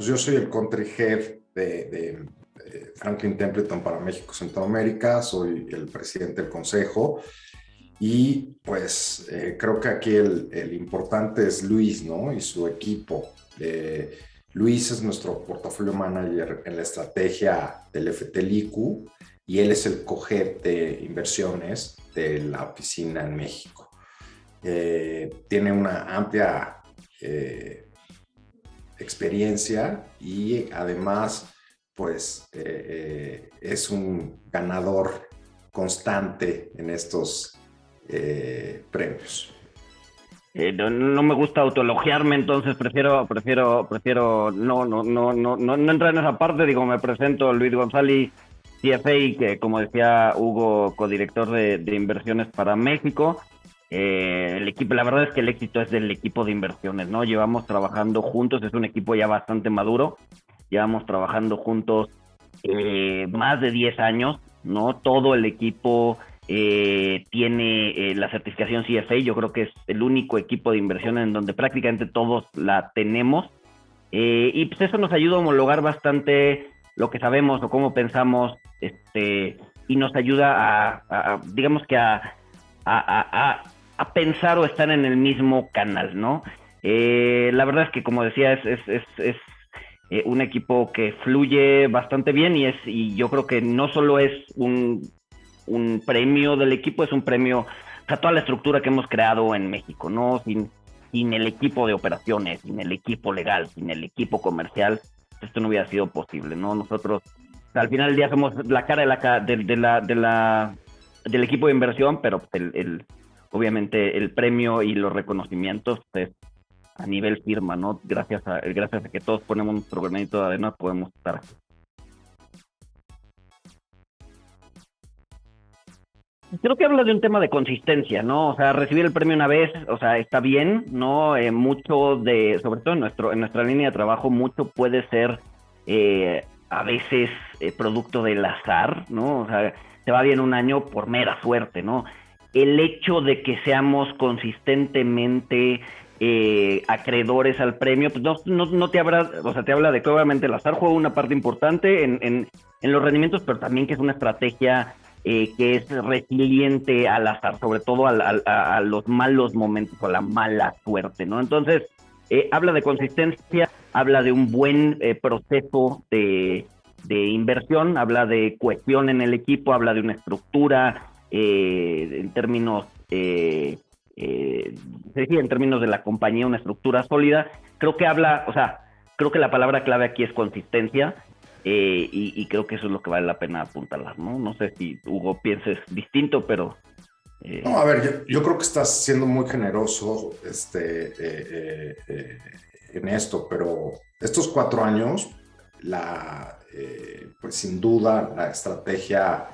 pues yo soy el country head de Franklin Templeton para México Centroamérica, soy el presidente del consejo y pues creo que aquí el importante es Luis, ¿no? Y su equipo. Luis es nuestro portafolio manager en la estrategia del FTLIQ y él es el co-head de inversiones de la oficina en México. Tiene una amplia experiencia y además pues es un ganador constante en estos premios. No me gusta autoelogiarme, entonces prefiero no entrar en esa parte. Digo, me presento Luis González, CFA, que como decía Hugo, codirector de inversiones para México. El equipo, la verdad es que el éxito es del equipo de inversiones, ¿no? Llevamos trabajando juntos, es un equipo ya bastante maduro, llevamos trabajando juntos más de 10 años, ¿no? Todo el equipo tiene la certificación CFA. Yo creo que es el único equipo de inversión en donde prácticamente todos la tenemos, y pues eso nos ayuda a homologar bastante lo que sabemos o cómo pensamos, y nos ayuda a digamos que a pensar o estar en el mismo canal, ¿no? La verdad es que, como decía, es un equipo que fluye bastante bien y yo creo que no solo es un premio del equipo, es un premio a toda la estructura que hemos creado en México, ¿no? Sin el equipo de operaciones, sin el equipo legal, sin el equipo comercial, esto no hubiera sido posible, ¿no? Nosotros, al final del día, somos la cara del equipo de inversión, pero obviamente el premio y los reconocimientos pues, a nivel firma, ¿no? Gracias a que todos ponemos nuestro granito de arena, podemos estar aquí. Creo que habla de un tema de consistencia, ¿no? O sea, recibir el premio una vez, o sea, está bien, ¿no? Mucho sobre todo en nuestra línea de trabajo, mucho puede ser a veces producto del azar, ¿no? O sea, te va bien un año por mera suerte, ¿no? El hecho de que seamos consistentemente acreedores al premio, pues no te habla, o sea, te habla de que obviamente el azar juega una parte importante en los rendimientos, pero también que es una estrategia que es resiliente al azar, sobre todo a los malos momentos o la mala suerte, ¿no? Entonces, habla de consistencia, habla de un buen proceso de inversión, habla de cohesión en el equipo, habla de una estructura en términos en términos de la compañía, una estructura sólida. Creo que creo que la palabra clave aquí es consistencia. Y creo que eso es lo que vale la pena apuntalar, ¿no? No sé si, Hugo, pienses distinto, pero... No, a ver, yo creo que estás siendo muy generoso en esto, pero estos 4 años, pues sin duda la estrategia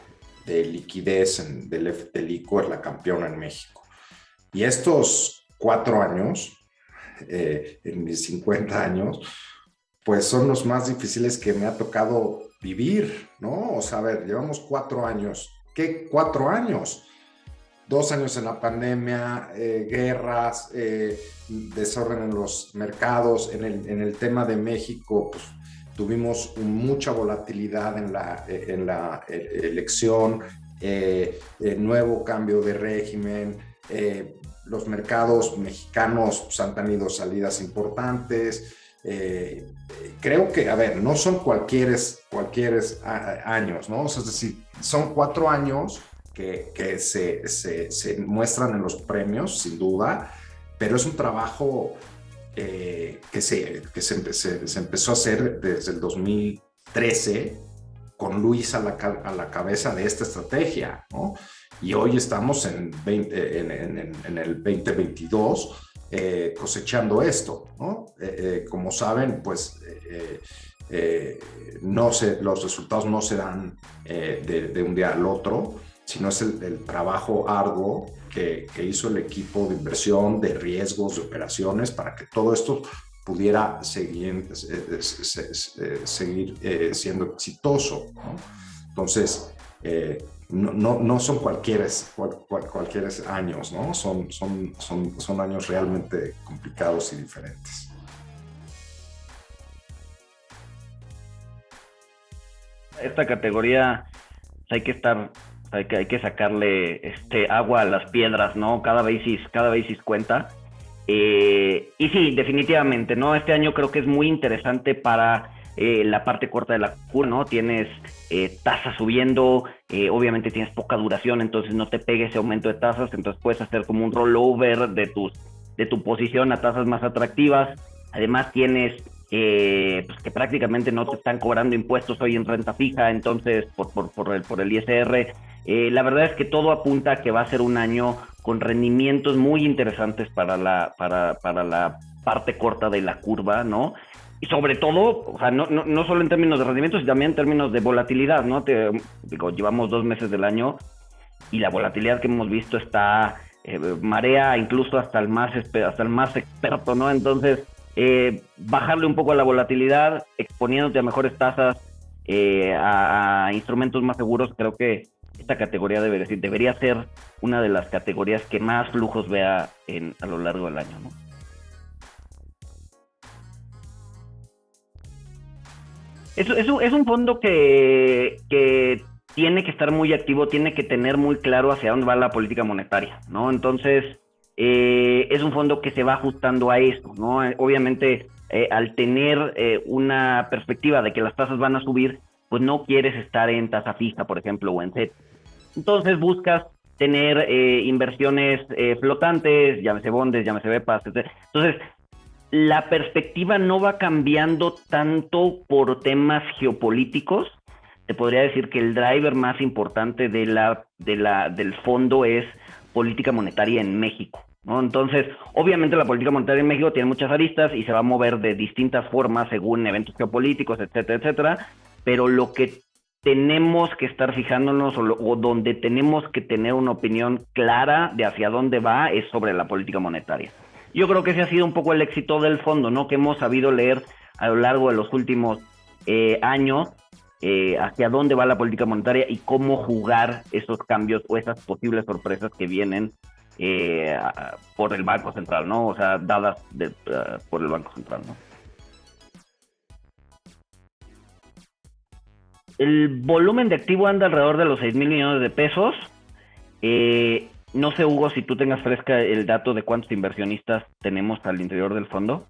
de liquidez del FTLIQ es la campeona en México. Y estos 4 años, en mis 50 años, pues son los más difíciles que me ha tocado vivir, ¿no? O sea, a ver, llevamos 4 años. ¿Qué 4 años? 2 años en la pandemia, guerras, desorden en los mercados. En el tema de México, pues, tuvimos mucha volatilidad en la elección, nuevo cambio de régimen, los mercados mexicanos pues, han tenido salidas importantes. Creo que, a ver, no son cualquier años, ¿no? O sea, es decir, son 4 años que se muestran en los premios, sin duda, pero es un trabajo que se empezó a hacer desde el 2013 con Luis a la cabeza de esta estrategia, ¿no? Y hoy estamos en el 2022 cosechando esto, ¿no? Como saben, pues los resultados no se dan de un día al otro, sino es el trabajo arduo que hizo el equipo de inversión, de riesgos, de operaciones, para que todo esto pudiera seguir siendo exitoso, ¿no? Entonces, no son cualquier años, ¿no? Son años realmente complicados y diferentes. esta categoría hay que estar, hay que sacarle agua a las piedras, ¿no? Cada basis cuenta. Y sí, definitivamente, ¿no? Este año creo que es muy interesante para la parte corta de la curva, ¿no? Tienes tasas subiendo, obviamente tienes poca duración, entonces no te pegue ese aumento de tasas, entonces puedes hacer como un rollover de tu posición a tasas más atractivas. Además tienes pues que prácticamente no te están cobrando impuestos hoy en renta fija, entonces por el ISR. La verdad es que todo apunta a que va a ser un año con rendimientos muy interesantes para la parte corta de la curva, ¿no? Y sobre todo, o sea, no solo en términos de rendimientos, sino también en términos de volatilidad, ¿no? Llevamos 2 meses del año y la volatilidad que hemos visto está marea incluso hasta el más experto, ¿no? Entonces, bajarle un poco a la volatilidad, exponiéndote a mejores tasas, a instrumentos más seguros, creo que esta categoría debería ser una de las categorías que más flujos vea a lo largo del año, ¿no? Es un fondo que tiene que estar muy activo, tiene que tener muy claro hacia dónde va la política monetaria, ¿no? Entonces, es un fondo que se va ajustando a eso, ¿no? Obviamente, al tener una perspectiva de que las tasas van a subir, pues no quieres estar en tasa fija, por ejemplo, o en CET. Entonces buscas tener inversiones flotantes, llámese bondes, llámese BEPAS, etc. Entonces, la perspectiva no va cambiando tanto por temas geopolíticos. Te podría decir que el driver más importante del fondo es política monetaria en México, ¿no? Entonces, obviamente la política monetaria en México tiene muchas aristas y se va a mover de distintas formas según eventos geopolíticos, etcétera, etcétera, pero lo que tenemos que estar fijándonos o donde tenemos que tener una opinión clara de hacia dónde va es sobre la política monetaria. Yo creo que ese ha sido un poco el éxito del fondo, ¿no? Que hemos sabido leer a lo largo de los últimos años hacia dónde va la política monetaria y cómo jugar esos cambios o esas posibles sorpresas que vienen por el Banco Central, ¿no? O sea, dadas por el Banco Central, ¿no? El volumen de activo anda alrededor de los 6,000 millones de pesos. No sé, Hugo, si tú tengas fresca el dato de cuántos inversionistas tenemos al interior del fondo.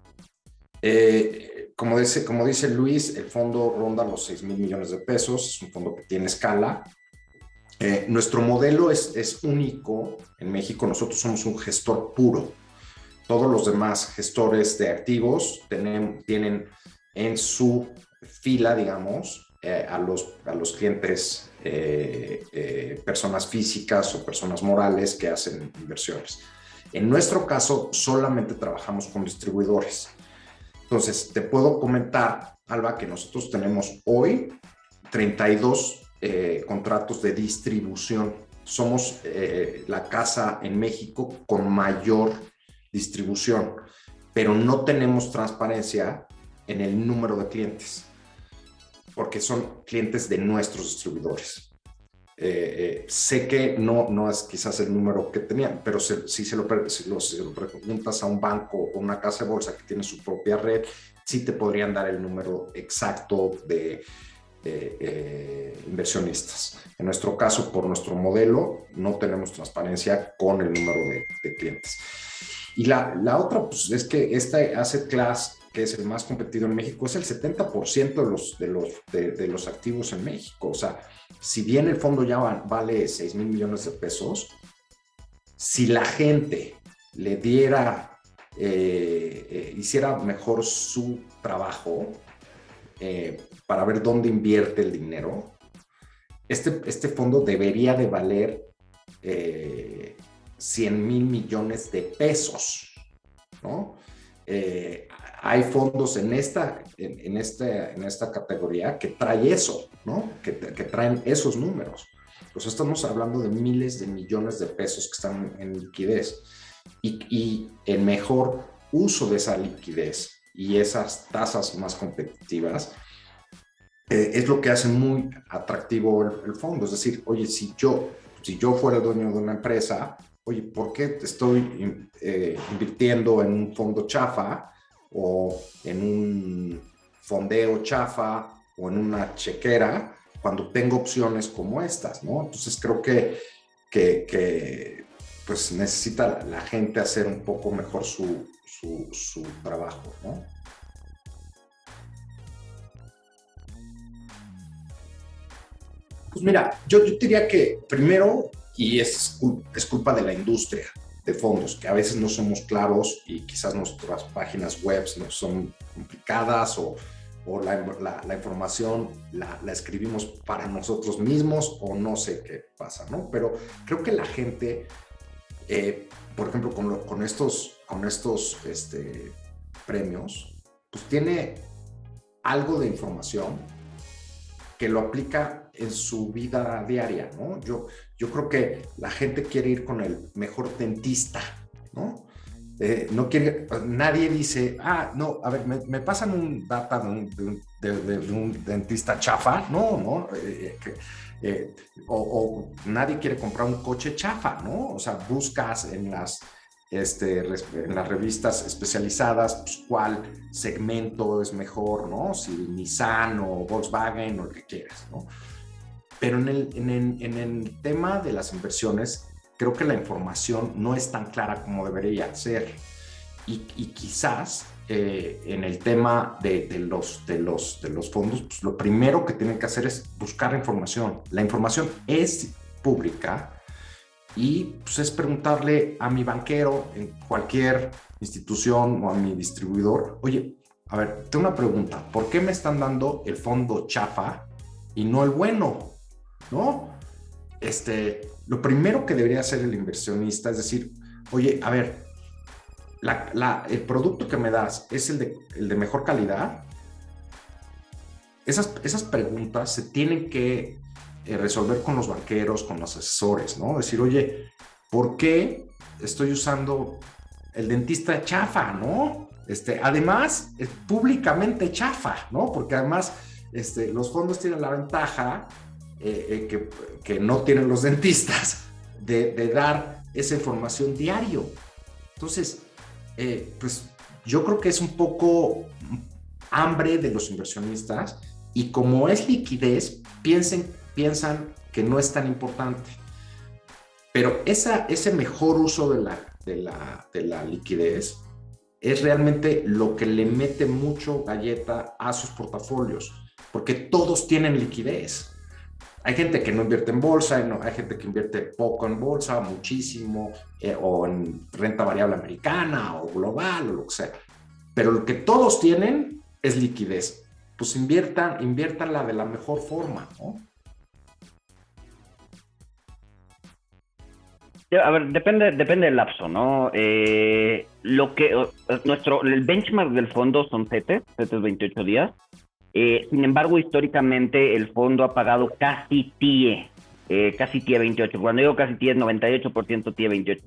Como dice Luis, el fondo ronda los 6,000 millones de pesos, es un fondo que tiene escala. Nuestro modelo es único en México, nosotros somos un gestor puro. Todos los demás gestores de activos tienen en su fila, digamos, a los clientes, personas físicas o personas morales que hacen inversiones. En nuestro caso, solamente trabajamos con distribuidores. Entonces, te puedo comentar, Alba, que nosotros tenemos hoy 32 contratos de distribución. Somos la casa en México con mayor distribución, pero no tenemos transparencia en el número de clientes, porque son clientes de nuestros distribuidores. Sé que no es quizás el número que tenían, pero si se lo preguntas a un banco o una casa de bolsa que tiene su propia red, sí te podrían dar el número exacto de inversionistas. En nuestro caso, por nuestro modelo, no tenemos transparencia con el número de clientes. Y la otra, pues, es que este asset class, que es el más competido en México, es el 70% de los activos en México. O sea, si bien el fondo ya vale 6,000 millones de pesos, si la gente le diera, hiciera mejor su trabajo para ver dónde invierte el dinero, este fondo debería de valer 100,000 millones de pesos, ¿no? Hay fondos en esta categoría que trae eso, ¿no? Que traen esos números. Pues estamos hablando de miles de millones de pesos que están en liquidez y el mejor uso de esa liquidez y esas tasas más competitivas es lo que hace muy atractivo el fondo. Es decir, oye, si yo fuera dueño de una empresa, oye, ¿por qué estoy invirtiendo en un fondo chafa o en un fondeo chafa o en una chequera cuando tengo opciones como estas, ¿no? Entonces creo que pues necesita la gente hacer un poco mejor su trabajo, ¿no? Pues mira, yo diría que primero, y es culpa de la industria de fondos, que a veces no somos claros y quizás nuestras páginas web no son complicadas o la información la escribimos para nosotros mismos o no sé qué pasa, ¿no? Pero creo que la gente, por ejemplo, con estos premios, pues tiene algo de información que lo aplica en su vida diaria, ¿no? Yo creo que la gente quiere ir con el mejor dentista, ¿no? No quiere, nadie dice, no, a ver, me pasan un data de un dentista chafa, no, o nadie quiere comprar un coche chafa, ¿no? O sea, buscas en las revistas especializadas, pues, cuál segmento es mejor, ¿no? Si Nissan o Volkswagen o lo que quieras, ¿no? Pero en el tema de las inversiones, creo que la información no es tan clara como debería ser. Y quizás en el tema de los fondos, pues lo primero que tienen que hacer es buscar información. La información es pública y pues es preguntarle a mi banquero en cualquier institución o a mi distribuidor, oye, a ver, tengo una pregunta, ¿por qué me están dando el fondo chafa y no el bueno? ¿No? Lo primero que debería hacer el inversionista es decir, oye, a ver, el producto que me das es el de mejor calidad. Esas preguntas se tienen que resolver con los banqueros, con los asesores, ¿no? Decir, oye, ¿por qué estoy usando el dentista chafa, ¿no? Además, es públicamente chafa, ¿no? Porque además los fondos tienen la ventaja que no tienen los dentistas de dar esa información diario. Entonces, pues yo creo que es un poco hambre de los inversionistas y como es liquidez, piensan que no es tan importante. Pero ese mejor uso de la liquidez es realmente lo que le mete mucho galleta a sus portafolios, porque todos tienen liquidez. Hay gente que no invierte en bolsa, hay gente que invierte poco en bolsa, muchísimo, o en renta variable americana, o global, o lo que sea. Pero lo que todos tienen es liquidez. Pues inviértanla de la mejor forma, ¿no? A ver, depende del lapso, ¿no? El benchmark del fondo son CETES 28 días. Sin embargo, históricamente el fondo ha pagado casi TIE 28. Cuando digo casi TIE es 98% TIE 28.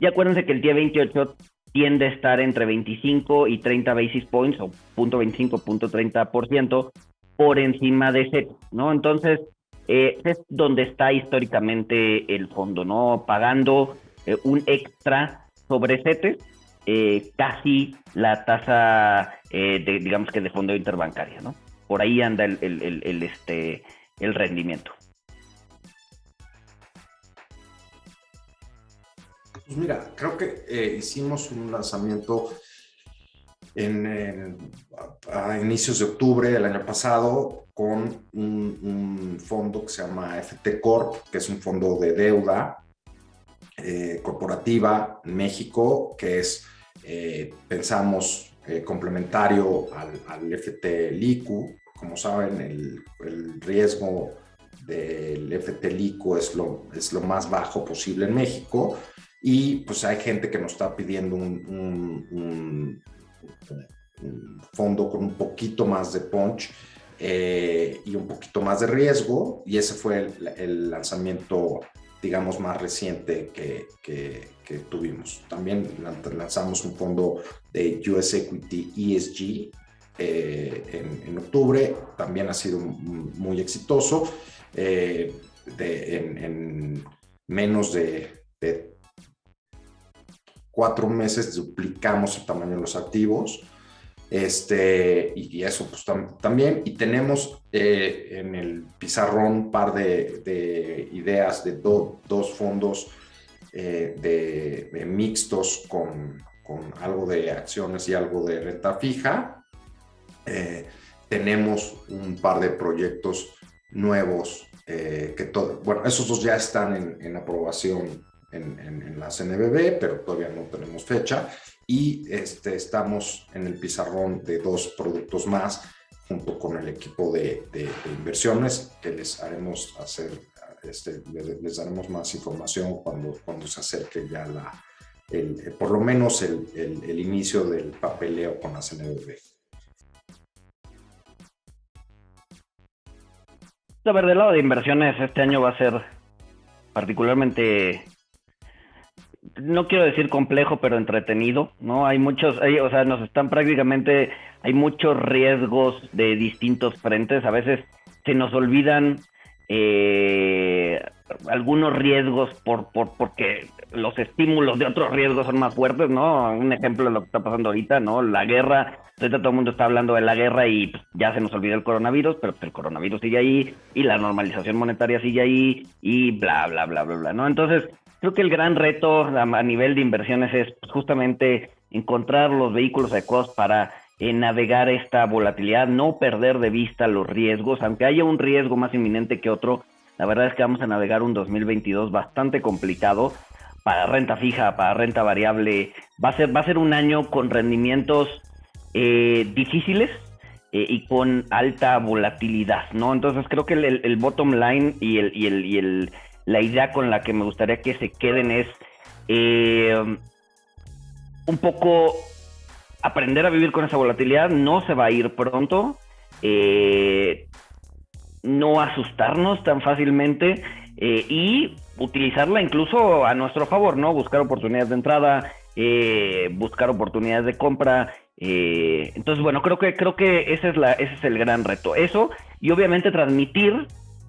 Y acuérdense que el TIE 28 tiende a estar entre 25 y 30 basis points o 0.25, 0.30% por encima de CETES, ¿no? Entonces, es donde está históricamente el fondo, ¿no? Pagando un extra sobre CETES, casi la tasa digamos que de fondo interbancaria, ¿no? Por ahí anda el rendimiento. Pues mira, creo que hicimos un lanzamiento a inicios de octubre del año pasado con un fondo que se llama FT Corp, que es un fondo de deuda corporativa en México, que es, pensamos, complementario al FT LICU. Como saben, el riesgo del FT LICU es lo más bajo posible en México y pues hay gente que nos está pidiendo un fondo con un poquito más de punch y un poquito más de riesgo, y ese fue el lanzamiento, digamos, más reciente que tuvimos. También lanzamos un fondo de US Equity ESG en octubre, también ha sido muy exitoso. En menos de 4 meses duplicamos el tamaño de los activos. Y eso pues también. Y tenemos en el pizarrón un par de ideas de dos fondos de mixtos con algo de acciones y algo de renta fija. Tenemos un par de proyectos nuevos bueno, esos dos ya están en aprobación en la CNBV, pero todavía no tenemos fecha. Y estamos en el pizarrón de dos productos más junto con el equipo de inversiones que les haremos les daremos más información cuando se acerque ya por lo menos el inicio del papeleo con la CNBV. A ver, del lado de inversiones, este año va a ser particularmente, no quiero decir complejo, pero entretenido, ¿no? Hay muchos, o sea, hay muchos riesgos de distintos frentes. A veces se nos olvidan algunos riesgos porque los estímulos de otros riesgos son más fuertes, ¿no? Un ejemplo de lo que está pasando ahorita, ¿no? La guerra. Ahorita todo el mundo está hablando de la guerra y pues, ya se nos olvidó el coronavirus, pero pues, el coronavirus sigue ahí y la normalización monetaria sigue ahí y bla, bla, bla, bla, bla, ¿no? Entonces, creo que el gran reto a nivel de inversiones es pues, justamente encontrar los vehículos adecuados para navegar esta volatilidad, no perder de vista los riesgos, aunque haya un riesgo más inminente que otro. La verdad es que vamos a navegar un 2022 bastante complicado para renta fija, para renta variable. Va a ser un año con rendimientos difíciles y con alta volatilidad, ¿no? Entonces creo que el bottom line y la idea con la que me gustaría que se queden es un poco aprender a vivir con esa volatilidad. No se va a ir pronto, no asustarnos tan fácilmente y utilizarla incluso a nuestro favor, ¿no? Buscar oportunidades de entrada, buscar oportunidades de compra. Entonces, bueno, creo que ese es el gran reto. Eso, y obviamente transmitir,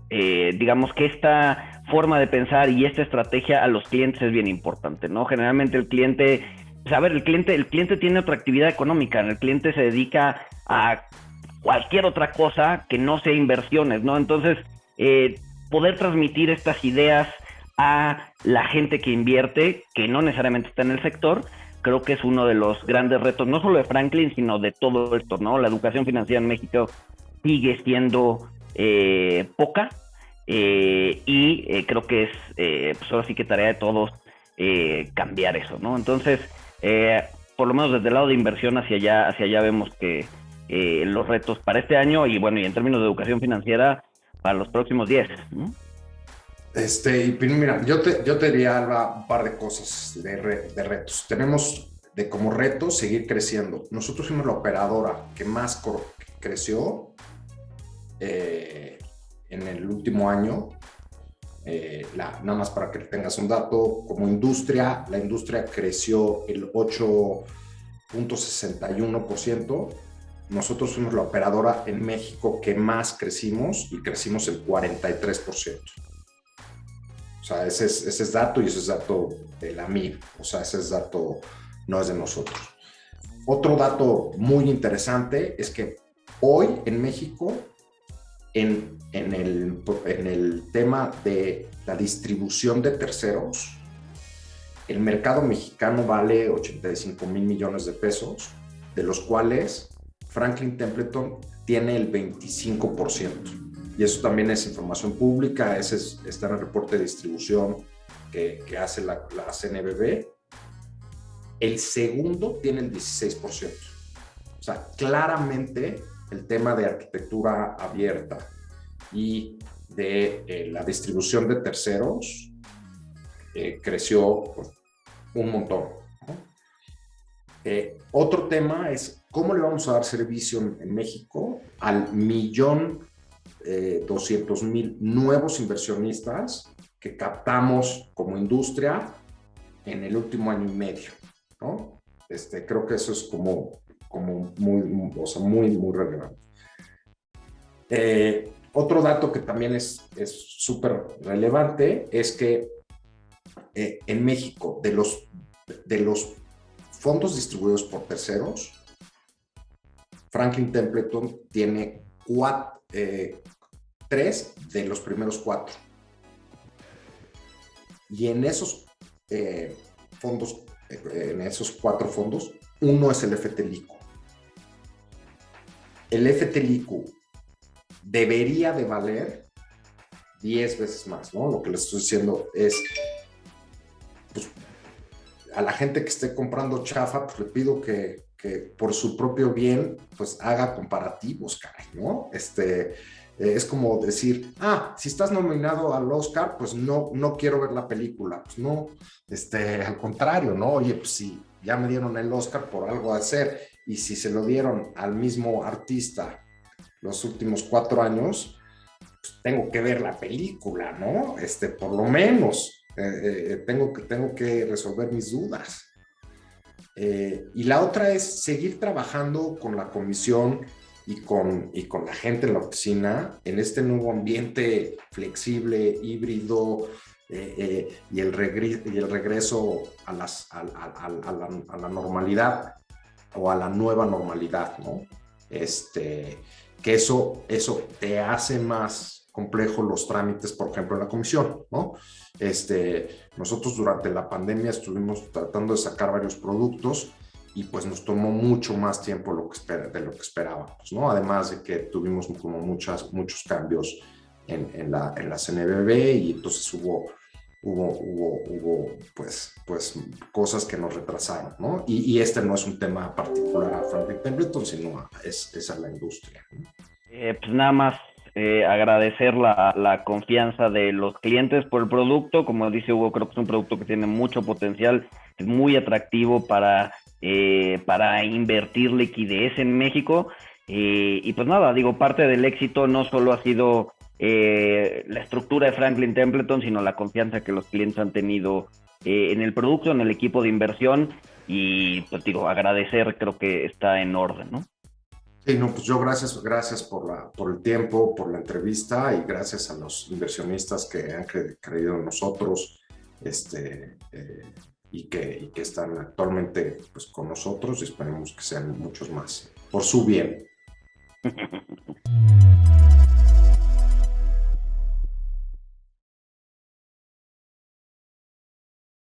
digamos que esta forma de pensar y esta estrategia a los clientes es bien importante, ¿no? Generalmente el cliente, pues a ver, el cliente tiene otra actividad económica, el cliente se dedica a cualquier otra cosa que no sea inversiones, ¿no? Entonces, poder transmitir estas ideas a la gente que invierte, que no necesariamente está en el sector, creo que es uno de los grandes retos, no solo de Franklin, sino de todo esto, ¿no? La educación financiera en México sigue siendo poca y creo que es, pues ahora sí que tarea de todos cambiar eso, ¿no? Entonces, por lo menos desde el lado de inversión hacia allá vemos que los retos para este año y bueno, y en términos de educación financiera para los próximos 10, ¿no? Mira, yo te diría, Alba, un par de cosas de retos. Tenemos como reto seguir creciendo. Nosotros fuimos la operadora que más creció en el último año. Nada más para que tengas un dato, como industria, la industria creció el 8.61%. Nosotros fuimos la operadora en México que más crecimos y crecimos el 43%. O sea, ese es dato y ese es dato de la MIB. O sea, ese es dato, no es de nosotros. Otro dato muy interesante es que hoy en México, en el tema de la distribución de terceros, el mercado mexicano vale 85 mil millones de pesos, de los cuales Franklin Templeton tiene el 25%. Y eso también es información pública, está en el reporte de distribución que hace la CNBV. El segundo tiene el 16%. O sea, claramente el tema de arquitectura abierta y de la distribución de terceros creció pues, un montón, ¿no? Otro tema es cómo le vamos a dar servicio en México al 1.200.000 nuevos inversionistas que captamos como industria en el último año y medio, ¿no? Creo que eso es como muy, o sea, muy, muy relevante. Otro dato que también es súper relevante es que en México, de los fondos distribuidos por terceros, Franklin Templeton tiene tres de los primeros cuatro. Y en esos fondos, en esos cuatro fondos, uno es el FT-LICU. El FT-LICU debería de valer 10 veces más, ¿no? Lo que les estoy diciendo es, pues, a la gente que esté comprando chafa, pues le pido que por su propio bien, pues haga comparativos, caray, ¿no? Es como decir, si estás nominado al Oscar, pues no quiero ver la película. Pues no, al contrario, ¿no? Oye, pues sí, ya me dieron el Oscar por algo de hacer, y si se lo dieron al mismo artista los últimos 4 años, pues tengo que ver la película, ¿no? Por lo menos, tengo que resolver mis dudas. Y la otra es seguir trabajando con la comisión y con la gente en la oficina en este nuevo ambiente flexible, híbrido, y el regreso a la normalidad, o a la nueva normalidad, ¿no? Que eso te hace más complejo los trámites, por ejemplo, en la comisión, ¿no? Nosotros durante la pandemia estuvimos tratando de sacar varios productos, y pues nos tomó mucho más tiempo de lo que esperábamos, ¿no? Además de que tuvimos como muchos cambios en la CNBB, y entonces hubo pues cosas que nos retrasaron, ¿no? Y este no es un tema particular a Franklin Templeton, sino es a la industria, ¿no? Pues nada más agradecer la confianza de los clientes por el producto. Como dice Hugo, creo que es un producto que tiene mucho potencial, es muy atractivo para invertir liquidez en México. Y pues nada, digo, parte del éxito no solo ha sido la estructura de Franklin Templeton, sino la confianza que los clientes han tenido en el producto, en el equipo de inversión, y pues digo, agradecer, creo que está en orden, ¿no? Sí, no, pues yo gracias por el tiempo, por la entrevista, y gracias a los inversionistas que han creído en nosotros, y que están actualmente, pues, con nosotros, y esperemos que sean muchos más, por su bien.